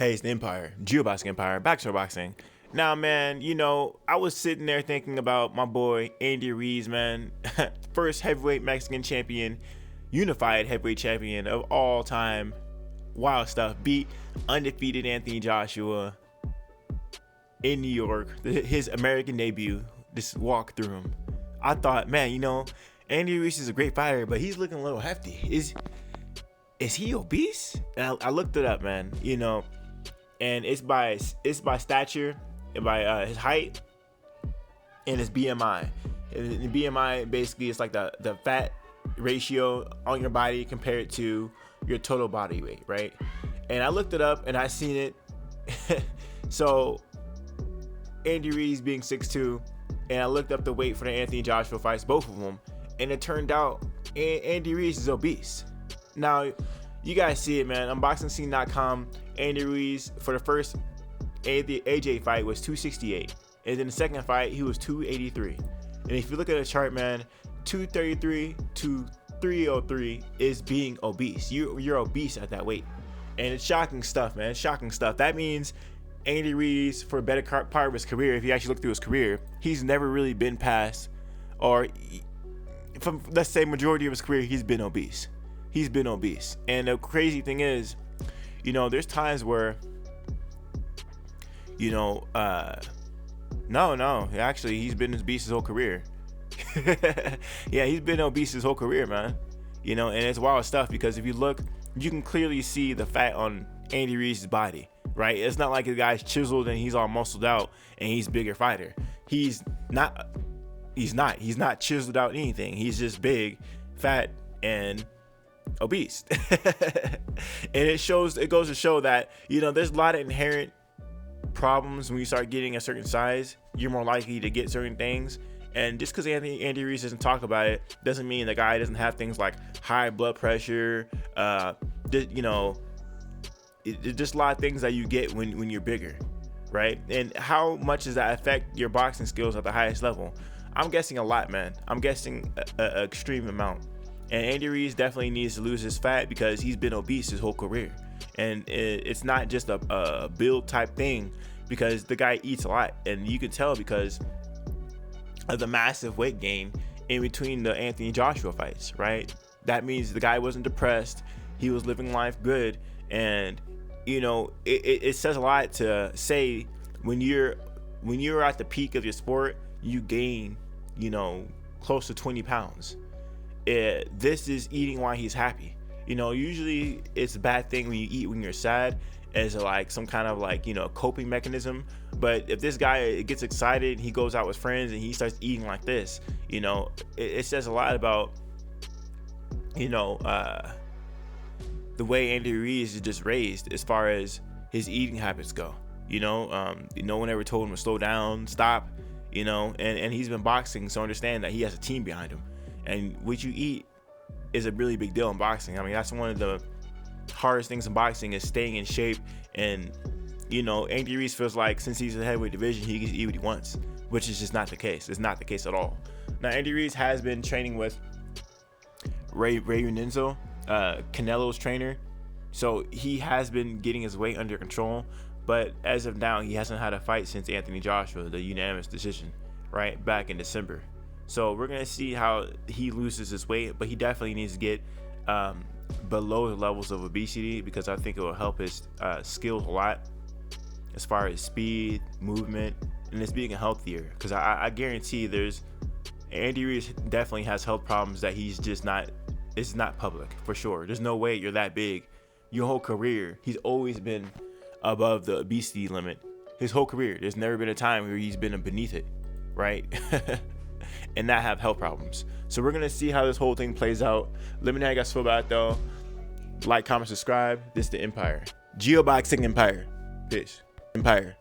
Hey, it's the Empire, Geoboxing Empire, Backshore Boxing. Now, man, I was sitting there thinking about my boy Andy Ruiz, man. First heavyweight Mexican champion, unified heavyweight champion of all time. Wild stuff. Beat undefeated Anthony Joshua in New York. His American debut. Just walked through him. I thought, man, Andy Ruiz is a great fighter, but he's looking a little hefty. Is he obese? And I looked it up, man. And it's by stature, and by his height, and his BMI. And the BMI basically is like the fat ratio on your body compared to your total body weight, right? And I looked it up and I seen it. So Andy Ruiz being 6'2", and I looked up the weight for the Anthony Joshua fights, both of them, and it turned out Andy Ruiz is obese. Now, you guys see it, man. Unboxingscene.com, Andy Ruiz, for the first AJ fight, was 268. And then the second fight, he was 283. And if you look at the chart, man, 233 to 303 is being obese. You're obese at that weight. And it's shocking stuff, man. It's shocking stuff. That means Andy Ruiz, for a better part of his career, if you actually look through his career, he's never really been past, or from, let's say, majority of his career, he's been obese. He's been obese. And the crazy thing is, there's times where, no, actually, he's been obese his whole career. Yeah, he's been obese his whole career, man. And it's wild stuff, because if you look, you can clearly see the fat on Andy Ruiz's body, right? It's not like the guy's chiseled and he's all muscled out and he's a bigger fighter. He's not chiseled out anything. He's just big, fat, and obese. And it goes to show that there's a lot of inherent problems when you start getting a certain size. You're more likely to get certain things, and just because Andy Ruiz doesn't talk about it doesn't mean the guy doesn't have things like high blood pressure. There's just a lot of things that you get when you're bigger, right? And how much does that affect your boxing skills at the highest level? I'm guessing a lot, man. I'm guessing an extreme amount. And Andy Ruiz definitely needs to lose his fat, because he's been obese his whole career. And it's not just a build type thing, because the guy eats a lot. And you can tell because of the massive weight gain in between the Anthony Joshua fights, right? That means the guy wasn't depressed. He was living life good. And, it says a lot to say when you're at the peak of your sport, you gain, close to 20 pounds. This is eating while he's happy. Usually it's a bad thing when you eat when you're sad, as like some kind of coping mechanism. But if this guy gets excited, he goes out with friends and he starts eating like this, it says a lot about the way Andy Ruiz is just raised as far as his eating habits go. No one ever told him to slow down, stop, and he's been boxing, so understand that he has a team behind him. And what you eat is a really big deal in boxing. I mean, that's one of the hardest things in boxing, is staying in shape. And, Andy Ruiz feels like since he's in the heavyweight division, he can eat what he wants, which is just not the case. It's not the case at all. Now, Andy Ruiz has been training with Ray Renenzo, Canelo's trainer. So he has been getting his weight under control. But as of now, he hasn't had a fight since Anthony Joshua, the unanimous decision, right, back in December. So we're going to see how he loses his weight, but he definitely needs to get below the levels of obesity, because I think it will help his skills a lot as far as speed, movement, and just being healthier. Because I guarantee Andy Ruiz definitely has health problems that he's just not, it's not public for sure. There's no way you're that big. Your whole career, he's always been above the obesity limit. His whole career, there's never been a time where he's been beneath it, right? And not have health problems. So we're gonna see how this whole thing plays out. Let me know how you guys feel about it, though. Like, comment, subscribe. This is the Empire, Geoboxing Empire. Peace. Empire.